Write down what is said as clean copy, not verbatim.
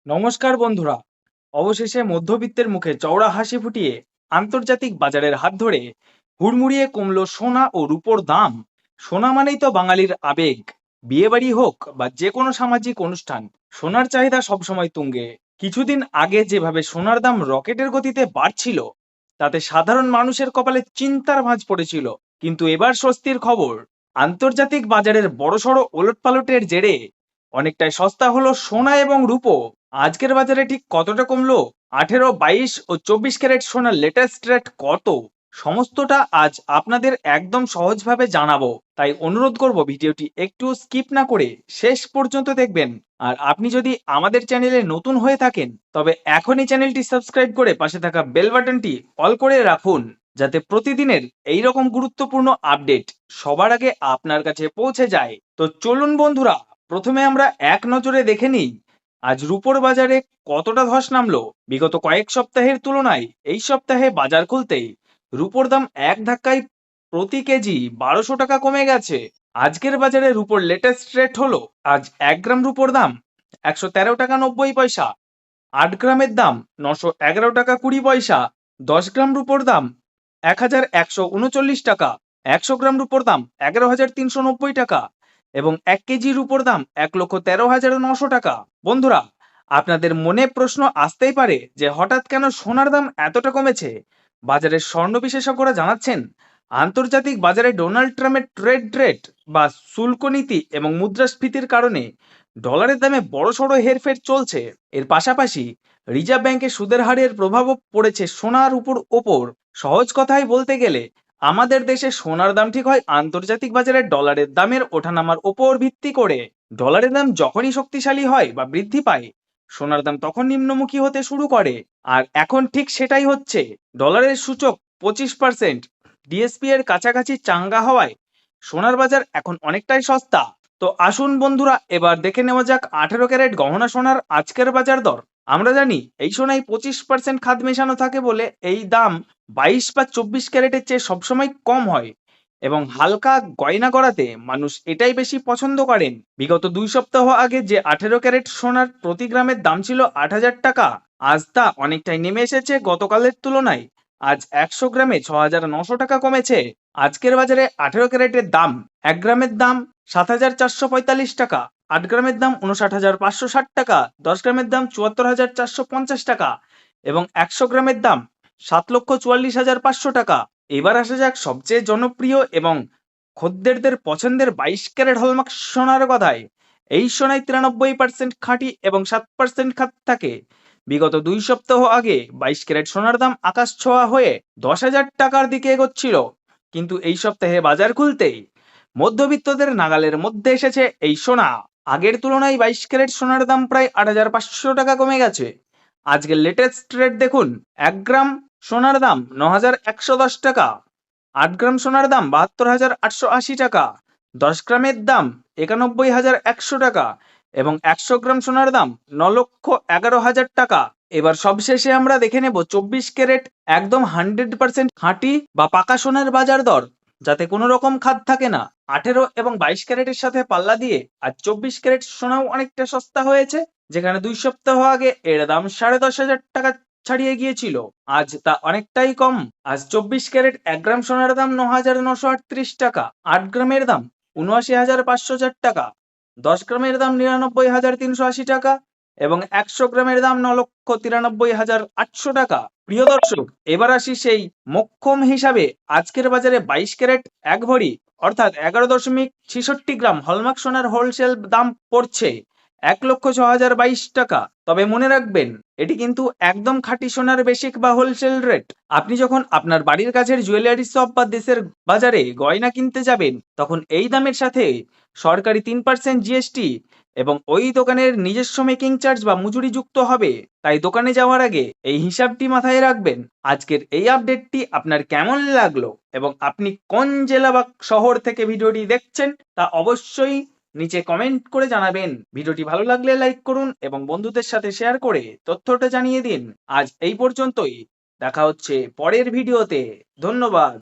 নমস্কার বন্ধুরা। অবশেষে মধ্যবিত্তের মুখে চওড়া হাসি ফুটিয়ে আন্তর্জাতিক বাজারের হাত ধরে হুড়মুড়িয়ে কমলো সোনা ও রূপোর দাম। সোনা মানেই তো বাঙালির আবেগ। বিয়েবাড়ি হোক বা যে কোনো সামাজিক অনুষ্ঠান, সোনার চাহিদা সবসময় তুঙ্গে। কিছুদিন আগে যেভাবে সোনার দাম রকেটের গতিতে বাড়ছিল, তাতে সাধারণ মানুষের কপালে চিন্তার ভাঁজ পড়েছিল। কিন্তু এবার স্বস্তির খবর, আন্তর্জাতিক বাজারের বড়সড় ওলটপালটের জেরে অনেকটাই সস্তা হলো সোনা এবং রূপো। আজকের বাজারে ঠিক কতটা কমলো, 18, 22 ও 24 ক্যারেট সোনার লেটেস্ট রেট কত, সমস্তটা আজ আপনাদের একদম সহজভাবে জানাবো। তাই অনুরোধ করব ভিডিওটি একটু স্কিপ না করে শেষ পর্যন্ত দেখবেন। আর আপনি যদি আমাদের চ্যানেলে নতুন হয়ে থাকেন, তবে এখনই চ্যানেলটি সাবস্ক্রাইব করে পাশে থাকা বেল বাটনটি অল করে রাখুন, যাতে প্রতিদিনের এই রকম গুরুত্বপূর্ণ আপডেট সবার আগে আপনার কাছে পৌঁছে যায়। তো চলুন বন্ধুরা, প্রথমে আমরা এক নজরে দেখে নিই আজ রূপোর বাজারে কতটা ধস নামলো। বিগত কয়েক সপ্তাহের তুলনায় এই সপ্তাহে বাজার খুলতেই রূপোর দাম এক ধাক্কায় প্রতি কেজি 1200 টাকা কমে গেছে। আজকের বাজারে রূপোর লেটেস্ট রেট হলো, আজ 1 গ্রাম রূপোর দাম 113 টাকা 90 পয়সা, 8 গ্রামের দাম 911 টাকা 20 পয়সা, 10 গ্রাম রূপোর দাম 1139 টাকা, 100 গ্রাম রূপোর দাম 11,390 টাকা এবং 1 কেজি রূপোর দাম 1,13,900 টাকা। বন্ধুরা, আপনাদের মনে প্রশ্ন আসতেই পারে যে হঠাৎ কেন সোনার দাম এতটা কমেছে। বাজারের স্বর্ণ বিশেষজ্ঞরা জানাচ্ছেন, আন্তর্জাতিক বাজারে ডোনাল্ড ট্রাম্পের ট্রেড রেট বা শুল্ক নীতি এবং মুদ্রাস্ফীতির কারণে ডলারের দামে বড়সড় হেরফের চলছে। এর পাশাপাশি রিজার্ভ ব্যাংকের সুদের হারের প্রভাবও পড়েছে সোনার ওপর। সহজ কথায় বলতে গেলে, আমাদের দেশে সোনার দাম ঠিক হয় আন্তর্জাতিক বাজারে ডলারের দামের ওঠানামার ওপর ভিত্তি করে। ডলারের দাম যখনই শক্তিশালী হয় বা বৃদ্ধি পায়, সোনার দাম তখন নিম্নমুখী হতে শুরু করে। আর এখন ঠিক সেটাই হচ্ছে। ডলারের সূচক 25% ডিএসপি এর কাছাকাছি চাঙ্গা হওয়ায় সোনার বাজার এখন অনেকটাই সস্তা। তো আসুন বন্ধুরা, এবার দেখে নেওয়া যাক 18 ক্যারেট গহনা সোনার আজকের বাজার দর। আমরা জানি এই সোনায় 25% খাদ মেশানো থাকে বলে এই দাম 22 বা 24 ক্যারেটের চেয়ে সবসময় কম হয় এবং হালকা গয়না গড়াতে মানুষ এটাই বেশি পছন্দ করেন। বিগত 2 সপ্তাহ আগে যে 18 ক্যারেট সোনার প্রতি গ্রামের দাম ছিল 8,000 টাকা, আজ তা অনেকটাই নেমে এসেছে গতকালের তুলনায়। আজ 100 গ্রামে 6,900 টাকা কমেছে। আজকের বাজারে 18 ক্যারেটের দাম, 1 গ্রামের দাম 7,445 টাকা, 8 গ্রামের দাম 59,560 টাকা, 10 গ্রামের দাম 74,450 টাকা এবং 100 গ্রামের দাম 7,44,500 টাকা। এবার আসা যাক সবচেয়ে জনপ্রিয় এবং খদ্দেরদের পছন্দের 22 ক্যারেট হলমার্ক সোনার কথায়। এই সোনায় 93% খাঁটি এবং 7% খাদ থাকে। বিগত 2 সপ্তাহ আগে 22 ক্যারেট সোনার দাম আকাশ ছোঁয়া হয়ে 10,000 টাকার দিকে এগোচ্ছিল, কিন্তু এই সপ্তাহে বাজার খুলতেই মধ্যবিত্তদের নাগালের মধ্যে এসেছে এই সোনা। আগের তুলনায় 22 ক্যারেট সোনার দাম প্রায় 8,500 টাকা কমে গেছে। আজকের লেটেস্ট রেট দেখুন, 1 গ্রাম সোনার দাম 9,110 টাকা, 8 গ্রাম সোনার দাম 72,880 টাকা, 10 গ্রামের দাম 91,100 টাকা এবং 100 গ্রাম সোনার দাম 9,11,000 টাকা। এবার সবশেষে আমরা দেখে নেব 24 ক্যারেট একদম 100% খাঁটি বা পাকা সোনার বাজার দর, যাতে কোনো রকম খাদ থাকে না। 18 এবং 22 ক্যারেটের সাথে পাল্লা দিয়ে আর 24 ক্যারেট সোনাও অনেকটা সস্তা হয়েছে, যেখানে 2 সপ্তাহ আগে এর দাম 10,500 টাকা ছাড়িয়ে গিয়েছিল। আজ তা অনেকটাই কম। আজ 24 ক্যারেট 1 গ্রাম সোনার দাম 9,938 টাকা, 8 গ্রামের দাম 79,504 টাকা, 10 গ্রামের দাম 99,380 টাকা এবং 100 গ্রামের দাম 9,93,800 টাকা। প্রিয় দর্শক, এবার আসি সেই মোক্ষম হিসাবে। আজকের বাজারে 22 ক্যারেট 1 ভরি অর্থাৎ 11.66 গ্রাম হলমার্ক সোনার হোলসেল দাম পড়ছে 1,06,022 টাকা। তবে মনে রাখবেন, এটি কিন্তু একদম খাঁটি সোনার বেসিক বা হোলসেল রেট। আপনি যখন আপনার বাড়ির কাছের জুয়েলারি শপ বা দেশের বাজারে গয়না কিনতে যাবেন, তখন এই দামের সাথে সরকারি 3% জিএসটি এবং ওই দোকানের নিজস্ব মেকিং চার্জ বা মজুরি যুক্ত হবে। তাই দোকানে যাওয়ার আগে এই হিসাবটি মাথায় রাখবেন। আজকের এই আপডেটটি আপনার কেমন লাগলো এবং আপনি কোন জেলা বা শহর থেকে ভিডিওটি দেখছেন, তা অবশ্যই নিচে কমেন্ট করে জানাবেন। ভিডিওটি ভালো লাগলে লাইক করুন এবং বন্ধুদের সাথে শেয়ার করে তথ্যটা জানিয়ে দিন। আজ এই পর্যন্তই, দেখা হচ্ছে পরের ভিডিওতে। ধন্যবাদ।